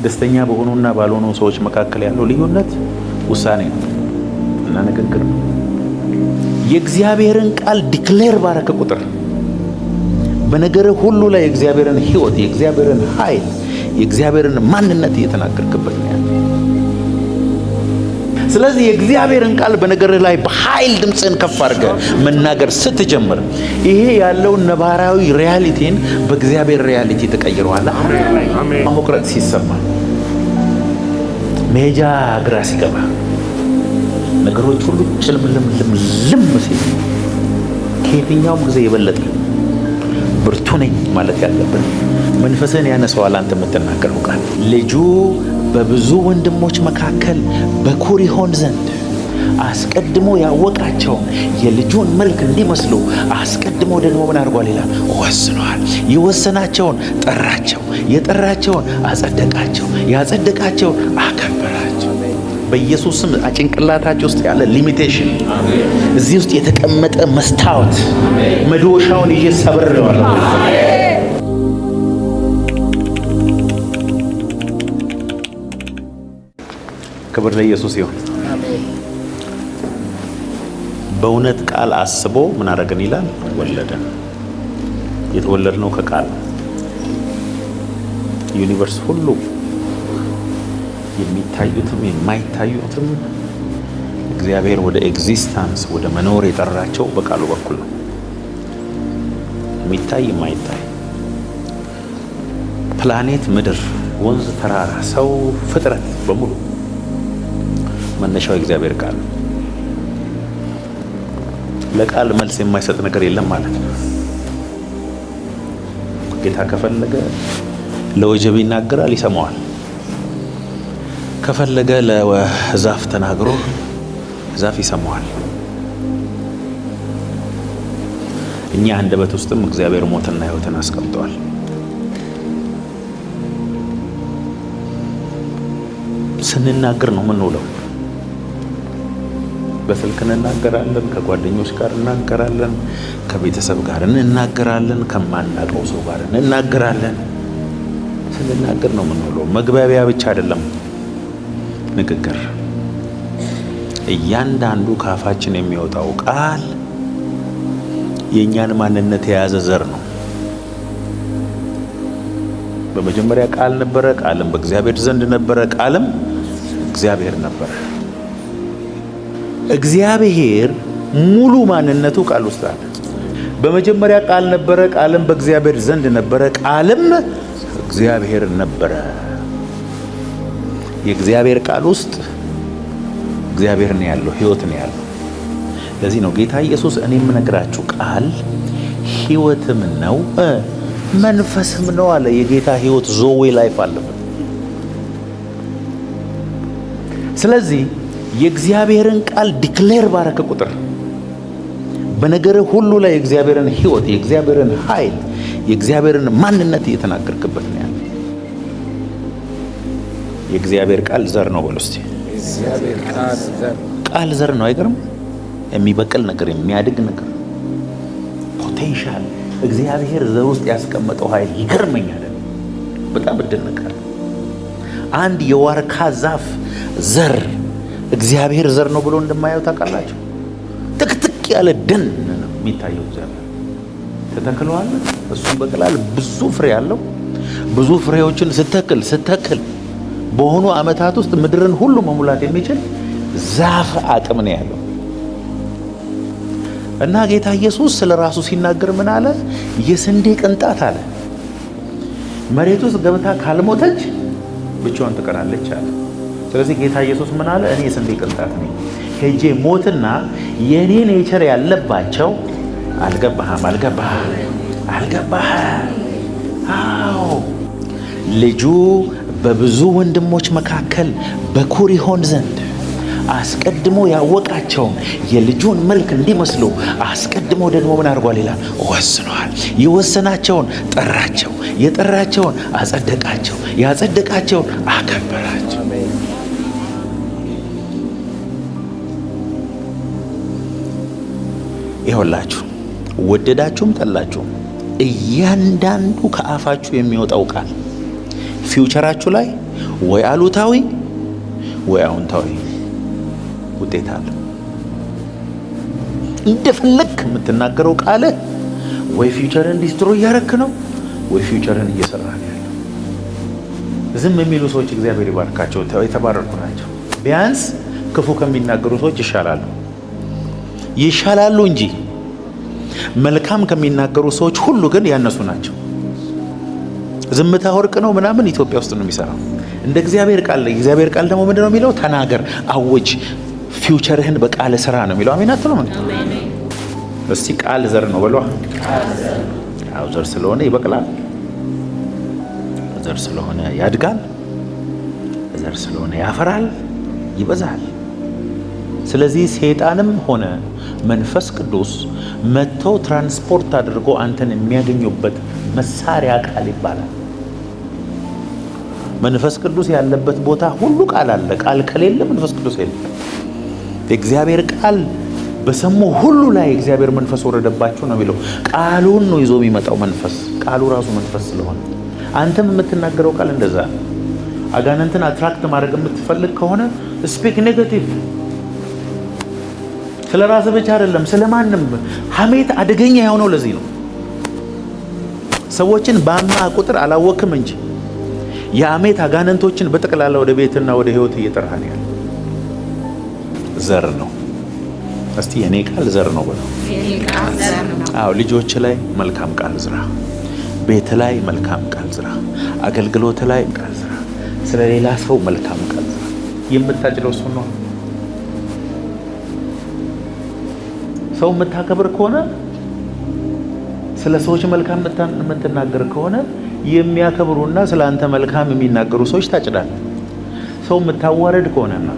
ደስተኛ በሆኑና ባልሆኑ ሰዎች መካከል ያለው ልዩነት ውሳኔ ነው እና ንግግር ነው። የእግዚአብሔርን ቃል ዲክሌር ባረከ ቁጥር በነገር ሁሉ ላይ የእግዚአብሔርን ሕይወት፣ የእግዚአብሔርን ኃይል፣ የእግዚአብሔርን ማንነት እየተናገርክበት ነው ያለው። ስለዚህ የእግዚአብሔርን ቃል በነገር ላይ በኃይል ድምፅን ከፍ አድርገህ መናገር ስትጀምር ይሄ ያለውን ነባራዊ ሪያሊቲን በእግዚአብሔር ሪያሊቲ ተቀይረዋል። መቁረጥ ሲሰማ፣ መሄጃ ግራ ሲገባ፣ ነገሮች ሁሉ ጭልምልምልም ሲል ከየትኛውም ጊዜ የበለጠ ብርቱ ነኝ ማለት ያለብን መንፈስህን ያነሰዋል። አንተ የምትናገረው ቃል ልጁ በብዙ ወንድሞች መካከል በኩር ይሆን ዘንድ አስቀድሞ ያወቃቸውን የልጁን መልክ እንዲመስሉ አስቀድሞ ደግሞ ምን አድርጓል ይላል? ወስኗል። የወሰናቸውን ጠራቸው፣ የጠራቸውን አጸደቃቸው፣ ያጸደቃቸውን አከበራቸው። በኢየሱስ ስም ጭንቅላታቸው ውስጥ ያለ ሊሚቴሽን እዚህ ውስጥ የተቀመጠ መስታወት መዶሻውን ይዤ ሰብሬዋለሁ። ክብር ለኢየሱስ ይሁን። በእውነት ቃል አስቦ ምን አደረገን ይላል? ወለደን። የተወለድነው ከቃል ዩኒቨርስ ሁሉ የሚታዩትም የማይታዩትም እግዚአብሔር ወደ ኤግዚስተንስ ወደ መኖር የጠራቸው በቃሉ በኩል ነው። የሚታይ የማይታይ ፕላኔት፣ ምድር፣ ወንዝ፣ ተራራ፣ ሰው፣ ፍጥረት በሙሉ መነሻው እግዚአብሔር ቃል። ለቃል መልስ የማይሰጥ ነገር የለም ማለት ነው። ጌታ ከፈለገ ለወጀብ ይናገራል፣ ይሰማዋል። ከፈለገ ለዛፍ ተናግሮ ዛፍ ይሰማዋል። እኛ አንደበት ውስጥም እግዚአብሔር ሞትና ሕይወትን አስቀምጧል። ስንናገር ነው የምንውለው። በስልክ እንናገራለን፣ ከጓደኞች ጋር እንናገራለን፣ ከቤተሰብ ጋር እንናገራለን፣ ከማናውቀው ሰው ጋር እንናገራለን። ስንናገር ነው የምንውለው። መግባቢያ ብቻ አይደለም ንግግር። እያንዳንዱ ከአፋችን የሚወጣው ቃል የእኛን ማንነት የያዘ ዘር ነው። በመጀመሪያ ቃል ነበረ፣ ቃልም በእግዚአብሔር ዘንድ ነበረ፣ ቃልም እግዚአብሔር ነበረ። እግዚአብሔር ሙሉ ማንነቱ ቃል ውስጥ አለ። በመጀመሪያ ቃል ነበረ፣ ቃልም በእግዚአብሔር ዘንድ ነበረ፣ ቃልም እግዚአብሔር ነበረ። የእግዚአብሔር ቃል ውስጥ እግዚአብሔር ነው ያለው፣ ሕይወት ነው ያለው። ለዚህ ነው ጌታ ኢየሱስ እኔ የምነግራችሁ ቃል ሕይወትም ነው መንፈስም ነው አለ። የጌታ ሕይወት ዞዌ ላይፍ አለበት። ስለዚህ የእግዚአብሔርን ቃል ዲክሌር ባረከ ቁጥር በነገር ሁሉ ላይ የእግዚአብሔርን ሕይወት፣ የእግዚአብሔርን ኃይል፣ የእግዚአብሔርን ማንነት እየተናገርክበት ነው ያለው። የእግዚአብሔር ቃል ዘር ነው በሉ እስቲ። ቃል ዘር ነው። አይገርም? የሚበቅል ነገር፣ የሚያድግ ነገር፣ ፖቴንሻል እግዚአብሔር ዘር ውስጥ ያስቀመጠው ኃይል ይገርመኛል። በጣም እደነቃለሁ። አንድ የዋርካ ዛፍ ዘር እግዚአብሔር ዘር ነው ብሎ እንደማየው ታውቃላችሁ? ጥቅጥቅ ያለ ደን ነው የሚታየው። እግዚአብሔር ተተክሏል፣ እሱም በቀላል ብዙ ፍሬ ያለው ብዙ ፍሬዎችን ስተክል በሆኑ ዓመታት ውስጥ ምድርን ሁሉ መሙላት የሚችል ዛፍ አቅም ነው ያለው። እና ጌታ ኢየሱስ ስለ ራሱ ሲናገር ምን አለ? የስንዴ ቅንጣት አለ መሬት ውስጥ ገብታ ካልሞተች ብቻዋን ትቀራለች አለ። ስለዚህ ጌታ ኢየሱስ ምን አለ? እኔ የስንዴ ቅንጣት ነኝ፣ ሄጄ ሞትና የኔ ኔቸር ያለባቸው አልገባህም። አዎ ልጁ በብዙ ወንድሞች መካከል በኩር ይሆን ዘንድ አስቀድሞ ያወቃቸውን የልጁን መልክ እንዲመስሉ አስቀድሞ ደግሞ ምን አድርጓል ይላል? ወስኗል። የወሰናቸውን ጠራቸው፣ የጠራቸውን አጸደቃቸው፣ ያጸደቃቸውን አከበራቸው። ይኸውላችሁ ወደዳችሁም ጠላችሁም እያንዳንዱ ከአፋችሁ የሚወጣው ቃል ፊውቸራችሁ ላይ ወይ አሉታዊ ወይ አዎንታዊ ውጤት አለ። እንደፈለክ የምትናገረው ቃል ወይ ፊውቸርን ዲስትሮይ እያረክ ነው ወይ ፊውቸርን እየሰራ ነው ያለው። ዝም የሚሉ ሰዎች እግዚአብሔር ይባርካቸው፣ የተባረኩ ናቸው። ቢያንስ ክፉ ከሚናገሩ ሰዎች ይሻላሉ እንጂ መልካም ከሚናገሩ ሰዎች ሁሉ ግን ያነሱ ናቸው። ዝምታ ወርቅ ነው ምናምን ኢትዮጵያ ውስጥ ነው የሚሰራው። እንደ እግዚአብሔር ቃል እግዚአብሔር ቃል ደግሞ ምንድነው የሚለው? ተናገር፣ አውጅ፣ ፊውቸርህን በቃል ስራ ነው የሚለው። አሜን አትሉ? እስቲ ቃል ዘር ነው በሏ። አው ዘር ስለሆነ ይበቅላል፣ ዘር ስለሆነ ያድጋል፣ ዘር ስለሆነ ያፈራል፣ ይበዛል። ስለዚህ ሰይጣንም ሆነ መንፈስ ቅዱስ መጥተው ትራንስፖርት አድርጎ አንተን የሚያገኙበት መሳሪያ ቃል ይባላል። መንፈስ ቅዱስ ያለበት ቦታ ሁሉ ቃል አለ። ቃል ከሌለ መንፈስ ቅዱስ የለም። የእግዚአብሔር ቃል በሰሙ ሁሉ ላይ እግዚአብሔር መንፈስ ወረደባቸው ነው የሚለው። ቃሉን ነው ይዞ የሚመጣው መንፈስ። ቃሉ ራሱ መንፈስ ስለሆነ አንተም የምትናገረው ቃል እንደዛ ነው። አጋንንትን አትራክት ማድረግ የምትፈልግ ከሆነ ስፒክ ኔጌቲቭ። ስለ ራስህ ብቻ አይደለም፣ ስለማንም። ሐሜት አደገኛ የሆነው ለዚህ ነው። ሰዎችን ባማ ቁጥር አላወክም እንጂ የሐሜት አጋንንቶችን በጠቅላላ ወደ ቤትና ወደ ህይወት እየጠራህ ነው ያለው። ዘር ነው። እስቲ የኔ ቃል ዘር ነው በለው። አዎ፣ ልጆች ላይ መልካም ቃል ዝራ፣ ቤት ላይ መልካም ቃል ዝራ፣ አገልግሎት ላይ ቃል ዝራ፣ ስለ ሌላ ሰው መልካም ቃል ዝራ። የምታጭለው እሱ ነው። ሰው የምታከብር ከሆነ ስለ ሰዎች መልካም የምትናገር ከሆነ የሚያከብሩና ስለ አንተ መልካም የሚናገሩ ሰዎች ታጭዳለህ። ሰው የምታዋረድ ከሆነና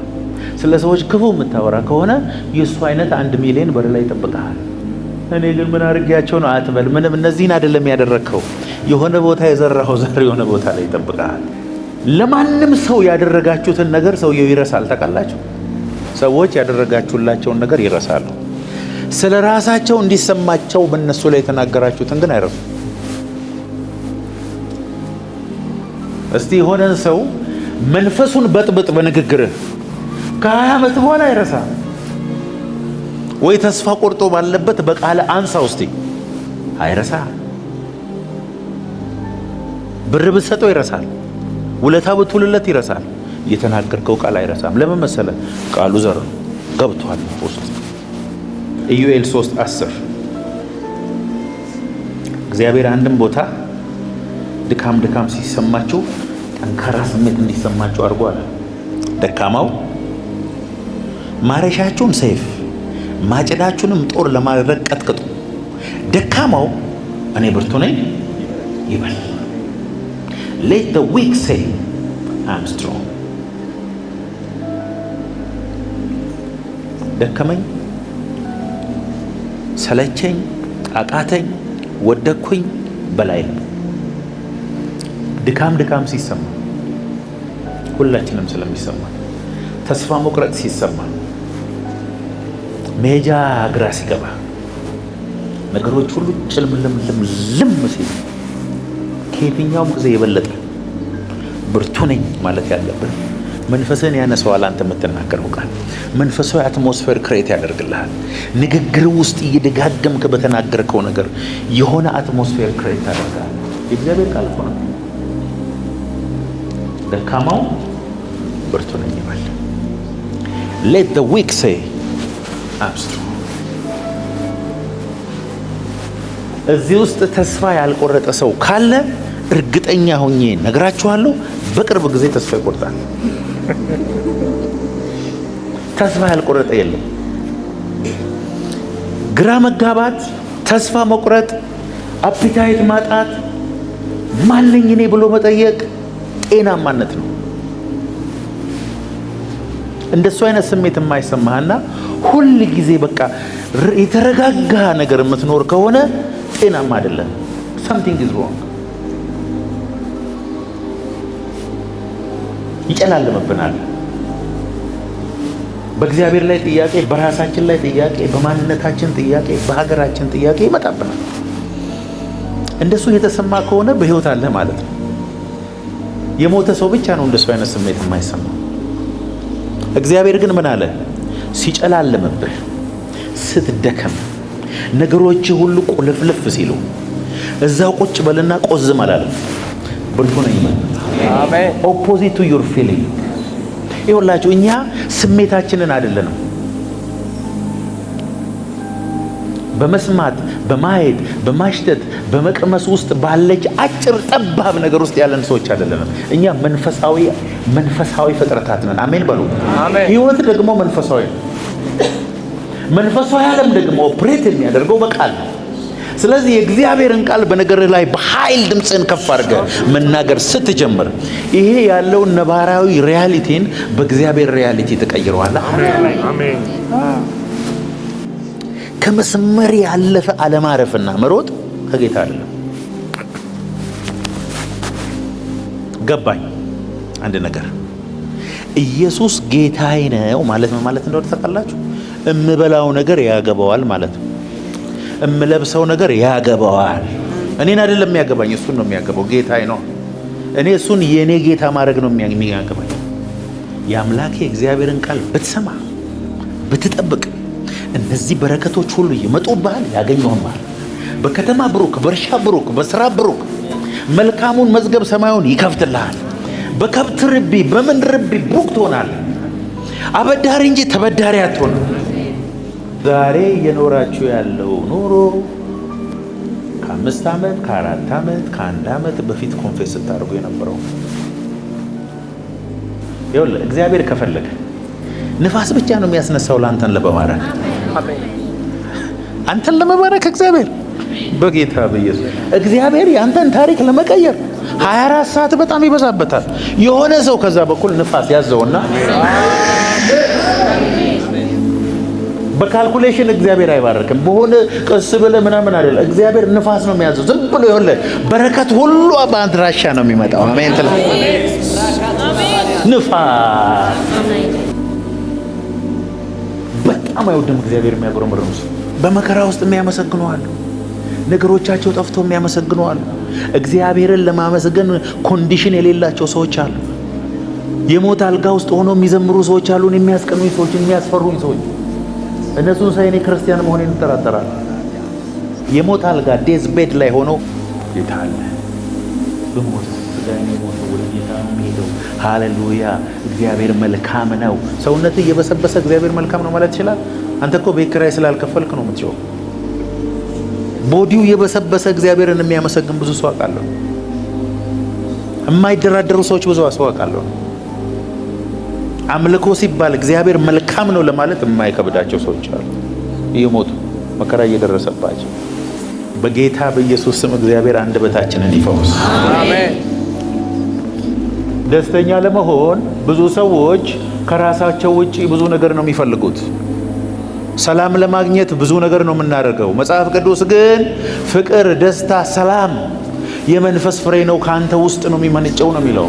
ስለ ሰዎች ክፉ የምታወራ ከሆነ የእሱ አይነት 1 ሚሊዮን በር ላይ ይጠብቅሃል። እኔ ግን ምን አድርጌያቸው ነው አትበል። ምንም እነዚህን አይደለም ያደረግከው። የሆነ ቦታ የዘራኸው ዘር የሆነ ቦታ ላይ ይጠብቅሃል። ለማንም ሰው ያደረጋችሁትን ነገር ሰውየው ይረሳል። ታውቃላችሁ? ሰዎች ያደረጋችሁላቸውን ነገር ይረሳሉ። ስለ ራሳቸው እንዲሰማቸው በእነሱ ላይ የተናገራችሁትን ግን አይረሱ። እስቲ የሆነን ሰው መንፈሱን በጥብጥ በንግግርህ ከ20 ዓመት በኋላ አይረሳም። ወይ ተስፋ ቆርጦ ባለበት በቃል አንሳ ውስጥ አይረሳ። ብር ብትሰጠው ይረሳል። ውለታ ብትውልለት ይረሳል። የተናገርከው ቃል አይረሳም። ለምን መሰለ? ቃሉ ዘር ገብቷል ውስጥ። ኢዩኤል 3:10 እግዚአብሔር አንድም ቦታ ድካም ሲሰማችሁ ጠንካራ ስሜት እንዲሰማችሁ አድርጓል። ደካማው ማረሻችሁን ሰይፍ ማጭዳችሁንም ጦር ለማድረግ ቀጥቅጡ። ደካማው እኔ ብርቱ ነኝ ይበል። Let the weak say I'm strong። ደከመኝ፣ ሰለቸኝ፣ አቃተኝ፣ ወደኩኝ በላይ ድካም ሲሰማ ሁላችንም ስለሚሰማ ተስፋ መቁረጥ ሲሰማ መሄጃ ግራ ሲገባ ነገሮች ሁሉ ጭልምልም ሲል ከየትኛውም ጊዜ የበለጠ ብርቱ ነኝ ማለት ያለብን መንፈስን ያነሳዋል። አንተ የምትናገረው ቃል መንፈሳዊ አትሞስፌር ክሬት ያደርግልሃል። ንግግር ውስጥ እየደጋገምክ በተናገርከው ነገር የሆነ አትሞስፌር ክሬት ያደርጋል። የእግዚአብሔር ቃል እኮ ነው። ደካማው ብርቱ ነኝ ይበል። Let the weak say I'm strong። እዚህ ውስጥ ተስፋ ያልቆረጠ ሰው ካለ እርግጠኛ ሆኜ ነግራችኋለሁ፣ በቅርብ ጊዜ ተስፋ ይቆርጣል። ተስፋ ያልቆረጠ የለም። ግራ መጋባት፣ ተስፋ መቁረጥ፣ አፒታይት ማጣት፣ ማንኝ እኔ ብሎ መጠየቅ ጤናማነት ነው። እንደሱ አይነት ስሜት የማይሰማህና ሁል ጊዜ በቃ የተረጋጋ ነገር የምትኖር ከሆነ ጤናማ አይደለም። something is wrong። ይጨላለምብናል። በእግዚአብሔር ላይ ጥያቄ፣ በራሳችን ላይ ጥያቄ፣ በማንነታችን ጥያቄ፣ በሀገራችን ጥያቄ ይመጣብናል። እንደሱ የተሰማ ከሆነ በህይወት አለ ማለት ነው። የሞተ ሰው ብቻ ነው እንደሱ አይነት ስሜት የማይሰማው። እግዚአብሔር ግን ምን አለ? ሲጨላለምብህ፣ ስትደከም፣ ነገሮች ሁሉ ቁልፍልፍ ሲሉ እዛው ቁጭ በልና ቆዝም አላለም። ብርቱ ነኝ ማለት አሜን። ኦፖዚት ቱ ዩር ፊሊንግ። ይኸውላችሁ እኛ ስሜታችንን አይደለንም በመስማት በማየት በማሽተት በመቅመስ ውስጥ ባለች አጭር ጠባብ ነገር ውስጥ ያለን ሰዎች አይደለንም። እኛ መንፈሳዊ ፍጥረታት ነን። አሜን በሉ። ህይወት ደግሞ መንፈሳዊ ነው። መንፈሳዊ ዓለም ደግሞ ኦፕሬት የሚያደርገው በቃል ነው። ስለዚህ የእግዚአብሔርን ቃል በነገር ላይ በኃይል ድምፅን ከፍ አድርገህ መናገር ስትጀምር ይሄ ያለውን ነባራዊ ሪያሊቲን በእግዚአብሔር ሪያሊቲ ተቀይረዋል። አሜን። ከመስመር ያለፈ አለማረፍና መሮጥ ከጌታ አይደለም። ገባኝ አንድ ነገር። ኢየሱስ ጌታዬ ነው ማለት ምን ማለት እንደሆነ ታውቃላችሁ? እምበላው ነገር ያገባዋል ማለት ነው። እምለብሰው ነገር ያገባዋል። እኔን አይደለም የሚያገባኝ፣ እሱን ነው የሚያገባው። ጌታዬ ነው። እኔ እሱን የኔ ጌታ ማድረግ ነው የሚያገባኝ። የአምላኬ እግዚአብሔርን ቃል ብትሰማ ብትጠብቅ እነዚህ በረከቶች ሁሉ ይመጡብሃል፣ ያገኙህማል። በከተማ ብሩክ፣ በእርሻ ብሩክ፣ በስራ ብሩክ። መልካሙን መዝገብ ሰማዩን ይከፍትልሃል። በከብት ርቢ፣ በምን ርቢ ብሩክ ትሆናለህ። አበዳሪ እንጂ ተበዳሪ አትሆንም። ዛሬ እየኖራችሁ ያለው ኑሮ ከ5 ዓመት ከ4 ዓመት ከ1 ዓመት በፊት ኮንፌስ ስታደርጉ የነበረው ይኸውልህ፣ እግዚአብሔር ከፈለገ ንፋስ ብቻ ነው የሚያስነሳው ለአንተን ለመባረክ። አንተን ለመባረክ እግዚአብሔር በጌታ በኢየሱስ እግዚአብሔር ያንተን ታሪክ ለመቀየር 24 ሰዓት በጣም ይበዛበታል። የሆነ ሰው ከዛ በኩል ንፋስ ያዘውና በካልኩሌሽን እግዚአብሔር አይባርክም። በሆነ ቀስ ብለህ ምናምን አይደለም። እግዚአብሔር ንፋስ ነው የሚያዘው። ዝም ብሎ ይኸውልህ በረከት ሁሉ በአድራሻ ነው የሚመጣው። አሜን ትላ ንፋስ በጣም አይወድም እግዚአብሔር የሚያጉረመርሙ ሰው። በመከራ ውስጥ የሚያመሰግኑ አሉ። ነገሮቻቸው ጠፍቶ የሚያመሰግኑ አሉ። እግዚአብሔርን ለማመስገን ኮንዲሽን የሌላቸው ሰዎች አሉ። የሞት አልጋ ውስጥ ሆኖ የሚዘምሩ ሰዎች አሉ። የሚያስቀኑኝ ሰዎች፣ የሚያስፈሩኝ ሰዎች። እነሱን ሳይ እኔ ክርስቲያን መሆኔን እጠራጠራለሁ። የሞት አልጋ ዴዝ ቤድ ላይ ሆኖ ጌታ አለ በሞት ስጋኔ ሞት ወደ ጌታ የሚሄደው ሃሌሉያ። እግዚአብሔር መልካም ነው። ሰውነትህ እየበሰበሰ እግዚአብሔር መልካም ነው ማለት ይችላል? አንተ እኮ ቤት ኪራይ ስላልከፈልክ ነው የምትጮው። ቦዲው የበሰበሰ እግዚአብሔርን የሚያመሰግን ብዙ ሰው አውቃለሁ። የማይደራደሩ ሰዎች ብዙ ሰው አውቃለሁ። አምልኮ ሲባል እግዚአብሔር መልካም ነው ለማለት የማይከብዳቸው ሰዎች አሉ። እየሞቱ መከራ እየደረሰባቸው በጌታ በኢየሱስ ስም እግዚአብሔር አንደበታችንን ይፈውስ። አሜን። ደስተኛ ለመሆን ብዙ ሰዎች ከራሳቸው ውጪ ብዙ ነገር ነው የሚፈልጉት። ሰላም ለማግኘት ብዙ ነገር ነው የምናደርገው። መጽሐፍ ቅዱስ ግን ፍቅር፣ ደስታ፣ ሰላም የመንፈስ ፍሬ ነው፣ ካንተ ውስጥ ነው የሚመነጨው ነው የሚለው።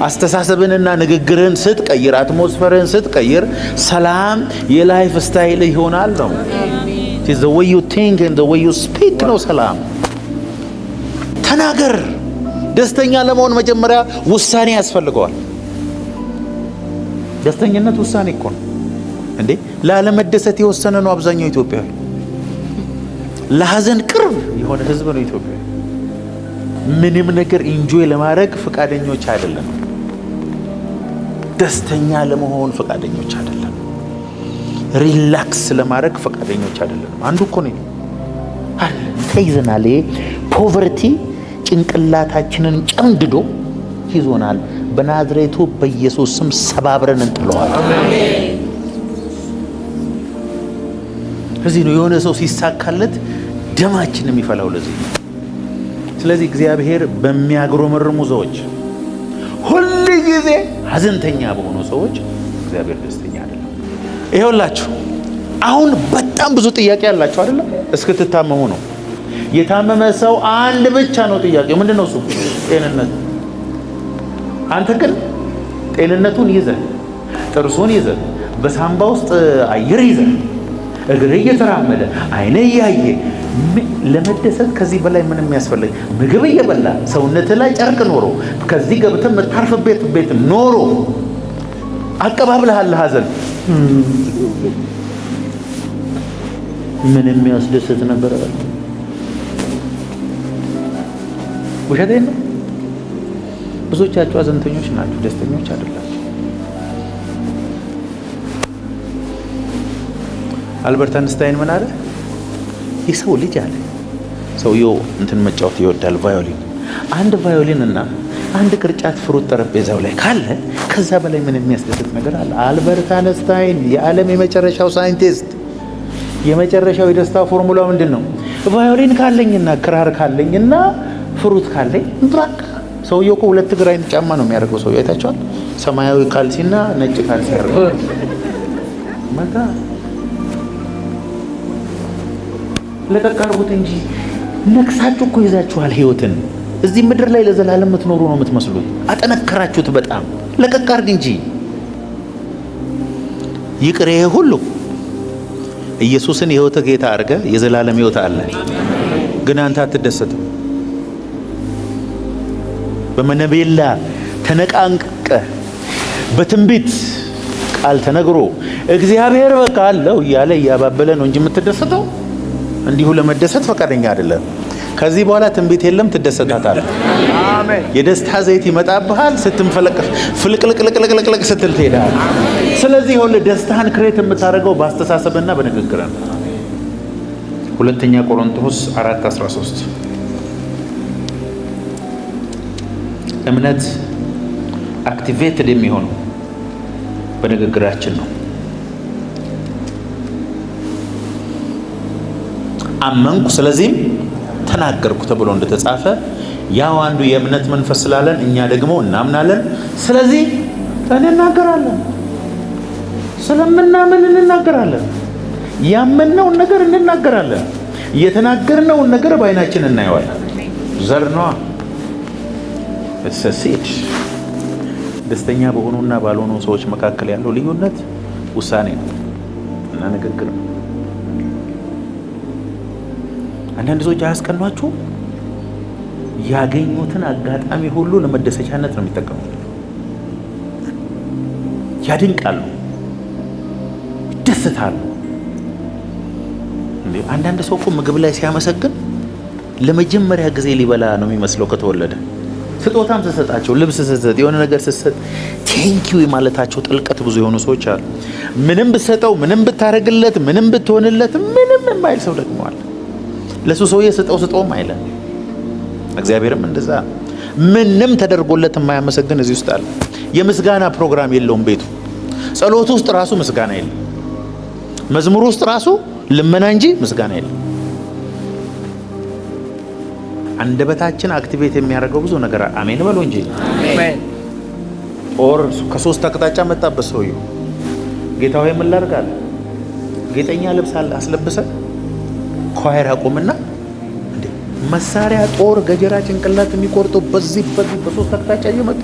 አስተሳሰብንና ንግግርን ስትቀይር፣ አትሞስፈርን ስትቀይር ሰላም የላይፍ ስታይል ይሆናል ነው። the way you think and the way you speak ነው ሰላም። ተናገር። ደስተኛ ለመሆን መጀመሪያ ውሳኔ ያስፈልገዋል። ደስተኝነት ውሳኔ እኮ ነው እንዴ! ላለመደሰት የወሰነ ነው አብዛኛው ኢትዮጵያዊ። ለሐዘን ቅርብ የሆነ ህዝብ ነው ኢትዮጵያ። ምንም ነገር ኢንጆይ ለማድረግ ፈቃደኞች አይደለም። ደስተኛ ለመሆን ፈቃደኞች አይደለም። ሪላክስ ለማድረግ ፈቃደኞች አይደለም። አንዱ እኮ ነው ተይዘናል። ፖቨርቲ ጭንቅላታችንን ጨምድዶ ይዞናል። በናዝሬቱ በኢየሱስ ስም ሰባብረን እንጥለዋል። እዚህ ነው የሆነ ሰው ሲሳካለት ደማችን የሚፈላው ለዚህ። ስለዚህ እግዚአብሔር በሚያግሮመርሙ ሰዎች፣ ሁሉ ጊዜ ሀዘንተኛ በሆኑ ሰዎች እግዚአብሔር ደስተኛ አይደለም። ይኸውላችሁ አሁን በጣም ብዙ ጥያቄ ያላችሁ አይደለም? እስክትታመሙ ነው። የታመመ ሰው አንድ ብቻ ነው ጥያቄው። ምንድነው እሱ? ጤንነት። አንተ ግን ጤንነቱን ይዘህ፣ ጥርሱን ይዘህ፣ በሳምባ ውስጥ አየር ይዘህ፣ እግር እየተራመደ፣ አይነ እያየ ለመደሰት ከዚህ በላይ ምንም የሚያስፈልግ ምግብ እየበላ ሰውነት ላይ ጨርቅ ኖሮ ከዚህ ገብተህ የምታርፍበት ቤት ኖሮ አቀባብለሃል ሐዘን ምን የሚያስደስት ነበር? ውሸቴን ነው። ብዙዎቻችሁ ሐዘንተኞች ናችሁ፣ ደስተኞች አይደላችሁ። አልበርት አንስታይን ምን አለ? የሰው ልጅ አለ ሰውየው እንትን መጫወት ይወዳል፣ ቫዮሊን። አንድ ቫዮሊን እና አንድ ቅርጫት ፍሩት ጠረጴዛው ላይ ካለ ከዛ በላይ ምን የሚያስደስት ነገር አለ? አልበርት አንስታይን የዓለም የመጨረሻው ሳይንቲስት፣ የመጨረሻው የደስታ ፎርሙላ ምንድን ነው? ቫዮሊን ካለኝና ክራር ካለኝና ፍሩት ካለኝ በቃ። ሰውየው እኮ 2 እግር አይነት ጫማ ነው የሚያደርገው። ሰውየው አይታችኋል? ሰማያዊ ካልሲና ነጭ ካልሲ ያደርገው መጋ ለቀቃርቡት እንጂ ነክሳችሁ እኮ ይዛችኋል ህይወትን። እዚህ ምድር ላይ ለዘላለም የምትኖሩ ነው የምትመስሉት። አጠነከራችሁት በጣም። ለቀቃርግ እንጂ ይቅር። ይሄ ሁሉ ኢየሱስን የህይወት ጌታ አድርገ የዘላለም ህይወት አለ፣ ግን አንተ አትደሰትም። በመነቤላ ተነቃንቀ በትንቢት ቃል ተነግሮ እግዚአብሔር በቃ አለው እያለ እያባበለ ነው እንጂ የምትደሰተው እንዲሁ ለመደሰት ፈቃደኛ አይደለም። ከዚህ በኋላ ትንቢት የለም፣ ትደሰታታለህ። አሜን። የደስታ ዘይት ይመጣብሃል። ስትንፈለቀፍ ፍልቅልቅልቅልቅልቅ ስትል ትሄዳለህ። ስለዚህ ሁሉ ደስታን ክሬት የምታደርገው በአስተሳሰብና በንግግር ነው። 2 ቆሮንቶስ 4:13 እምነት አክቲቬትድ የሚሆነው በንግግራችን ነው። አመንኩ ስለዚህም ተናገርኩ ተብሎ እንደተጻፈ ያው አንዱ የእምነት መንፈስ ስላለን እኛ ደግሞ እናምናለን፣ ስለዚህ እንናገራለን። ስለምናምን እንናገራለን። ያመንነውን ነገር እንናገራለን። የተናገርነውን ነገር በዓይናችን እናየዋለን። ዘር ነዋ። እሰሲት ደስተኛ በሆኑና ባልሆኑ ሰዎች መካከል ያለው ልዩነት ውሳኔ ነው እና ንግግር ነው። አንዳንድ ሰዎች አያስቀኗችሁ? ያገኙትን አጋጣሚ ሁሉ ለመደሰቻነት ነው የሚጠቀሙት። ያድንቃሉ፣ ይደሰታሉ። አንዳንድ ሰው እኮ ምግብ ላይ ሲያመሰግን ለመጀመሪያ ጊዜ ሊበላ ነው የሚመስለው ከተወለደ። ስጦታም ስሰጣቸው፣ ልብስ ስሰጥ፣ የሆነ ነገር ስሰጥ ቴንኪው የማለታቸው ጥልቀት ብዙ የሆኑ ሰዎች አሉ። ምንም ብትሰጠው፣ ምንም ብታረግለት፣ ምንም ብትሆንለት ምንም የማይል ሰው ደግሞ አለ። ለሱ ሰውዬ ስጠውም አይለም። እግዚአብሔርም እንደዛ ምንም ተደርጎለት የማያመሰግን እዚህ ውስጥ አለ። የምስጋና ፕሮግራም የለውም ቤቱ። ጸሎት ውስጥ ራሱ ምስጋና የለም። መዝሙር ውስጥ ራሱ ልመና እንጂ ምስጋና የለም። አንደበታችን አክቲቬት የሚያደርገው ብዙ ነገር አሜን በሉ እንጂ አሜን። ኦር ከሶስት አቅጣጫ መጣበት ሰውዬው። ጌታ ሆይ ምን ላድርግ? ጌጠኛ ልብስ አስለብሰ ኳየር አቆምና እንዴ መሳሪያ ጦር ገጀራ ጭንቅላት የሚቆርጡ በዚህ በሶስት አቅጣጫ እየመጡ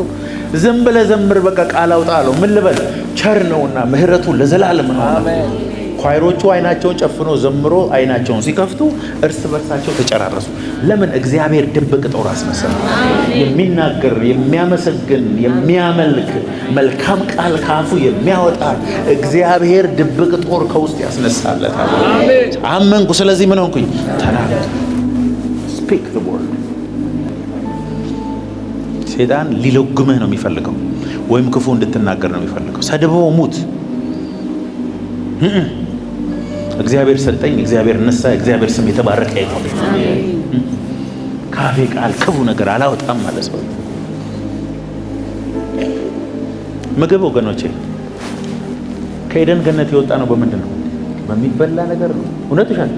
ዝም ብለህ ዘምር፣ በቃ ቃል አውጣ አለው። ምን ልበል? ቸር ነውና ምህረቱ ለዘላለም ነው። አሜን። ኳይሮቹ አይናቸውን ጨፍኖ ዘምሮ አይናቸውን ሲከፍቱ እርስ በርሳቸው ተጨራረሱ። ለምን? እግዚአብሔር ድብቅ ጦር አስመሰለ። የሚናገር የሚያመሰግን የሚያመልክ መልካም ቃል ካፉ የሚያወጣ እግዚአብሔር ድብቅ ጦር ከውስጥ ያስነሳለታል። አመንኩ ስለዚህ ምን ሆንኩኝ? ተናገር። ስፒክ ዘ ወርድ። ሴጣን ሊለጉምህ ነው የሚፈልገው፣ ወይም ክፉ እንድትናገር ነው የሚፈልገው። ሰድበው ሙት። እግዚአብሔር ሰጠኝ፣ እግዚአብሔር ነሳ፣ እግዚአብሔር ስም የተባረከ ይሁን። ካፌ ቃል ክፉ ነገር አላወጣም ማለት ነው። ምግብ ወገኖቼ ከኤደን ገነት የወጣ ነው በምንድን ነው? በሚበላ ነገር ነው። እውነት ይሻል።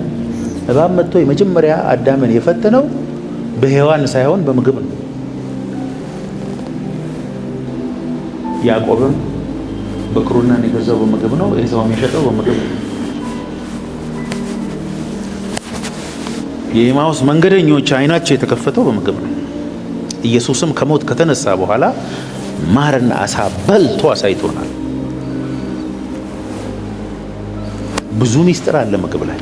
እባብ መጥቶ የመጀመሪያ አዳምን የፈተነው በሔዋን ሳይሆን በምግብ ነው። ያዕቆብም በክሩና የገዛው በምግብ ነው። ኤሳውም የሸጠው በምግብ ነው። የኤማውስ መንገደኞች አይናቸው የተከፈተው በምግብ ነው። ኢየሱስም ከሞት ከተነሳ በኋላ ማርና አሳ በልቶ አሳይቶናል። ብዙ ሚስጥር አለ ምግብ ላይ።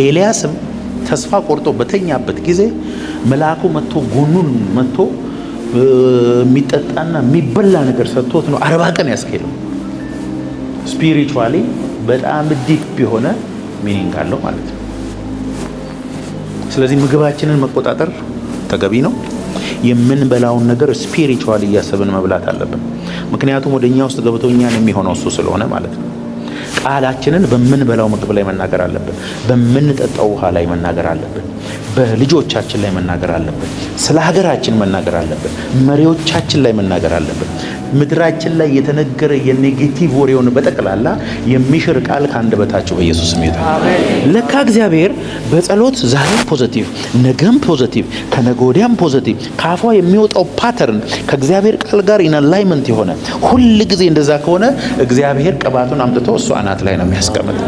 ኤልያስም ተስፋ ቆርጦ በተኛበት ጊዜ መልአኩ መጥቶ ጎኑን መጥቶ የሚጠጣና የሚበላ ነገር ሰጥቶት ነው 40 ቀን ያስኬደው። ስፒሪቹዋሊ በጣም ዲፕ የሆነ ሚኒንግ አለው ማለት ነው። ስለዚህ ምግባችንን መቆጣጠር ተገቢ ነው። የምንበላውን ነገር ስፒሪቹዋሊ እያሰብን መብላት አለብን። ምክንያቱም ወደኛ ውስጥ ገብቶ እኛን የሚሆነው እሱ ስለሆነ ማለት ነው። ቃላችንን በምንበላው ምግብ ላይ መናገር አለብን። በምንጠጣው ውሃ ላይ መናገር አለብን። በልጆቻችን ላይ መናገር አለብን። ስለ ሀገራችን መናገር አለብን። መሪዎቻችን ላይ መናገር አለብን። ምድራችን ላይ የተነገረ የኔጌቲቭ ወሬውን በጠቅላላ የሚሽር ቃል ከአንደበታቸው በኢየሱስ ስም ይውጣ። ለካ እግዚአብሔር በጸሎት ዛሬም ፖዚቲቭ፣ ነገም ፖዚቲቭ፣ ከነገ ወዲያም ፖዚቲቭ ካፏ የሚወጣው ፓተርን ከእግዚአብሔር ቃል ጋር ኢን አላይመንት የሆነ ሁል ጊዜ እንደዛ ከሆነ እግዚአብሔር ቅባቱን አምጥቶ እሱ አናት ላይ ነው የሚያስቀምጥ።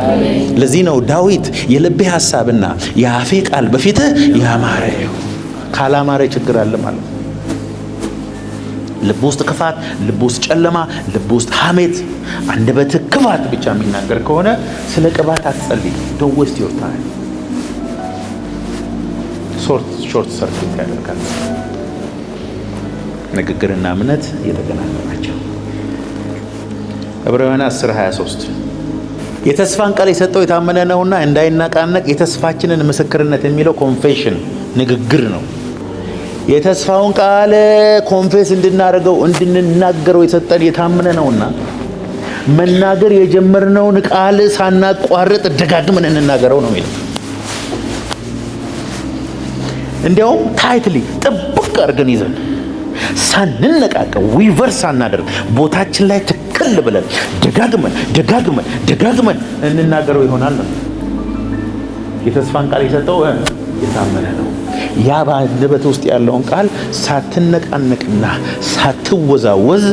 ለዚህ ነው ዳዊት የልቤ ሐሳብና የአፌ ቃል በፊትህ ያማረ ነው። ካላማረ ችግር አለ ማለት ነው። ልብ ውስጥ ክፋት፣ ልብ ውስጥ ጨለማ፣ ልብ ውስጥ ሐሜት፣ አንደበትህ ክፋት ብቻ የሚናገር ከሆነ ስለ ቅባት አትጸልይ። ዶንት ዌስት ዮር ታይም። ሾርት ሰርኪት ያደርጋል። ንግግርና እምነት የተገናኙ ናቸው። ዕብራውያን 10:23 የተስፋን ቃል የሰጠው የታመነ ነውና እንዳይናቃነቅ የተስፋችንን ምስክርነት የሚለው ኮንፌሽን ንግግር ነው። የተስፋውን ቃል ኮንፌስ እንድናደርገው እንድንናገረው የሰጠን የታመነ ነውና መናገር የጀመርነውን ቃል ሳናቋርጥ ደጋግመን እንናገረው ነው የሚለው። እንዲያውም ታይትሊ ጥብቅ አድርገን ይዘን ሳንነቃቀው ዊቨርስ ሳናደርግ ቦታችን ላይ ትክክል ብለን ደጋግመን እንናገረው ይሆናል ነው። የተስፋን ቃል የሰጠው የታመነ ነው። ያ በአንደበት ውስጥ ያለውን ቃል ሳትነቃነቅና ሳትወዛወዝ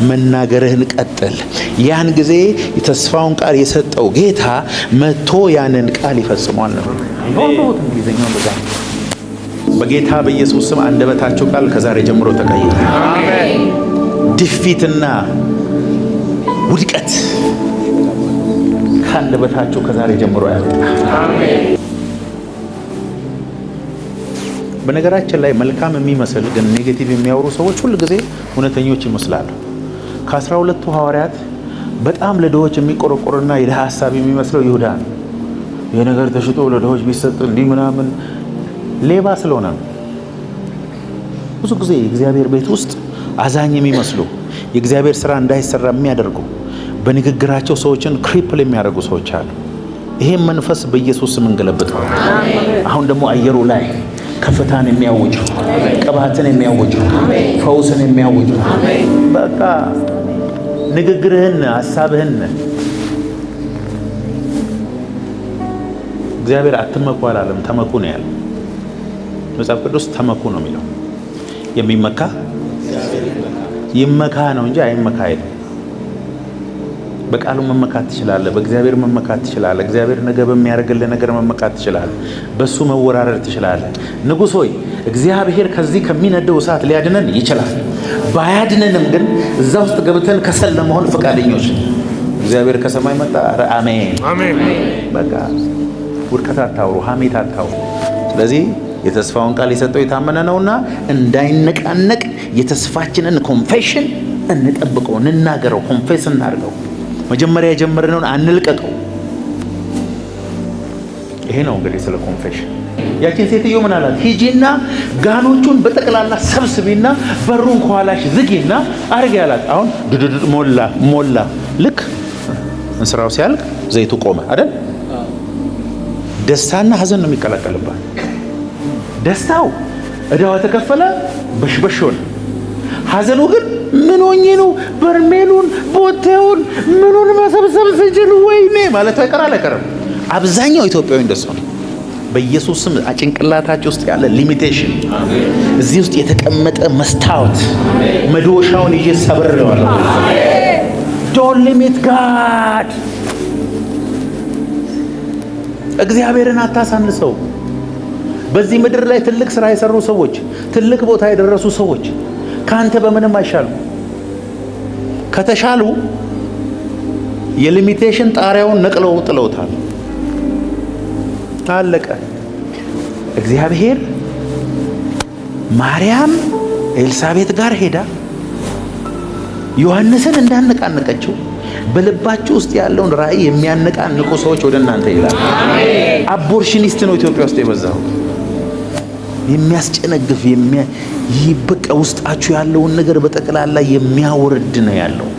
መናገርህን ቀጥል። ያን ጊዜ የተስፋውን ቃል የሰጠው ጌታ መጥቶ ያንን ቃል ይፈጽሟል ነው። ይሁን እንግሊዘኛው በዛ በጌታ በኢየሱስ ስም አንደበታችሁ ቃል ከዛሬ ጀምሮ ተቀይሯል። አሜን። ድፊትና ውድቀት ከአንደበታችሁ ከዛሬ ጀምሮ ያወጣ። አሜን። በነገራችን ላይ መልካም የሚመስል ግን ኔጌቲቭ የሚያወሩ ሰዎች ሁሉ ጊዜ እውነተኞች ይመስላሉ። ከ12ቱ ሐዋርያት በጣም ለድሆች የሚቆረቆርና የድሃ ሐሳብ የሚመስለው ይሁዳ ነው። ይሄ ነገር ተሽጦ ለድሆች ቢሰጥ እንዲህ ምናምን ሌባ ስለሆነ ነው። ብዙ ጊዜ የእግዚአብሔር ቤት ውስጥ አዛኝ የሚመስሉ የእግዚአብሔር ስራ እንዳይሰራ የሚያደርጉ በንግግራቸው ሰዎችን ክሪፕል የሚያደርጉ ሰዎች አሉ። ይሄን መንፈስ በኢየሱስ ስም እንገለብጠው። አሁን ደግሞ አየሩ ላይ ከፍታን የሚያውጁ ቅባትን የሚያውጁ ፈውስን የሚያውጁ በቃ ንግግርህን ሐሳብህን እግዚአብሔር አትመኩ አላለም፣ ተመኩ ነው ያለው። መጽሐፍ ቅዱስ ተመኩ ነው የሚለው። የሚመካ ይመካ ነው እንጂ አይመካ አይደለም። በቃሉ መመካት ትችላለህ። በእግዚአብሔር መመካት ትችላለህ። እግዚአብሔር ነገ በሚያደርግልህ ነገር መመካት ትችላለህ። በሱ መወራረድ ትችላለህ። ንጉሥ ሆይ እግዚአብሔር ከዚህ ከሚነደው እሳት ሊያድነን ይችላል። ባያድነንም ግን እዛ ውስጥ ገብተን ከሰል ለመሆን ፈቃደኞች። እግዚአብሔር ከሰማይ መጣ። አሜን አሜን። በቃ ውድቀት አታውሩ፣ ሐሜት አታውሩ። ስለዚህ የተስፋውን ቃል የሰጠው የታመነ ነውና እንዳይነቃነቅ የተስፋችንን ኮንፌሽን እንጠብቀው፣ እንናገረው፣ ኮንፌስ እናድርገው። መጀመሪያ የጀመርነውን አንልቀቀው። ይሄ ነው እንግዲህ ስለ ኮንፌሽን። ያቺን ሴትዮ ምን አላት? ሂጂና ጋኖቹን በጠቅላላ ሰብስቢና በሩን ከኋላሽ ዝጊና አርጊ አላት። አሁን ድድድ ሞላ። ልክ እንስራው ሲያልቅ ዘይቱ ቆመ አይደል? ደስታና ሐዘን ነው የሚቀላቀልባት። ደስታው እዳዋ ተከፈለ፣ በሽበሽ ሆነ። ሐዘኑ ግን ምን ሆኜ ነው በርሜሉን ቦቴውን ምኑን መሰብሰብ ስችል ወይኔ ማለት አይቀርም። አብዛኛው ኢትዮጵያዊ እንደሱ ነው። በኢየሱስ ስም ጭንቅላታቸው ውስጥ ያለ ሊሚቴሽን እዚህ ውስጥ የተቀመጠ መስታወት መዶሻውን ይዤ ሰብሬዋለሁ። ዶንት ሊሚት ጋድ። እግዚአብሔርን አታሳንሰው። በዚህ ምድር ላይ ትልቅ ስራ የሰሩ ሰዎች፣ ትልቅ ቦታ የደረሱ ሰዎች ካንተ በምንም አይሻሉ። ከተሻሉ የሊሚቴሽን ጣሪያውን ነቅለው ጥለውታል። አለቀ። እግዚአብሔር ማርያም ኤልሳቤጥ ጋር ሄዳ ዮሐንስን እንዳነቃነቀችው በልባችሁ ውስጥ ያለውን ራእይ የሚያነቃንቁ ሰዎች ወደ እናንተ ይላል። አቦርሽኒስት ነው ኢትዮጵያ ውስጥ የበዛው። የሚያስጨነግፍ በቃ ውስጣችሁ ያለውን ነገር በጠቅላላ የሚያወርድ ነው ያለው።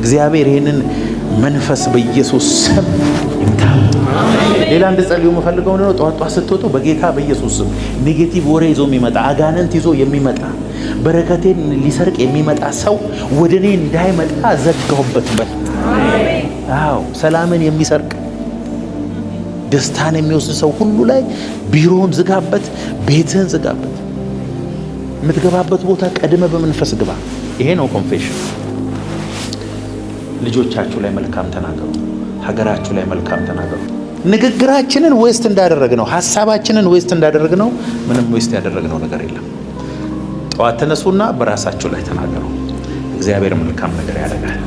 እግዚአብሔር ይህንን መንፈስ በኢየሱስ ስም ይምታ። ሌላ እንድጸልዩ የምፈልገው ነው፣ ጠዋት ስትወጡ በጌታ በኢየሱስ ስም ኔጌቲቭ ወሬ ይዞ የሚመጣ አጋንንት ይዞ የሚመጣ በረከቴን ሊሰርቅ የሚመጣ ሰው ወደ እኔ እንዳይመጣ ዘጋሁበት። አዎ ሰላምን የሚሰርቅ ደስታን የሚወስድ ሰው ሁሉ ላይ ቢሮውን ዝጋበት፣ ቤትህን ዝጋበት። የምትገባበት ቦታ ቀድመ በመንፈስ ግባ። ይሄ ነው ኮንፌሽን። ልጆቻችሁ ላይ መልካም ተናገሩ። ሀገራችሁ ላይ መልካም ተናገሩ። ንግግራችንን ዌስት እንዳደረግነው፣ ሀሳባችንን ዌስት እንዳደረግነው ምንም ዌስት ያደረግነው ነገር የለም። ጠዋት ተነሱና በራሳችሁ ላይ ተናገሩ። እግዚአብሔር መልካም ነገር ያደርጋል።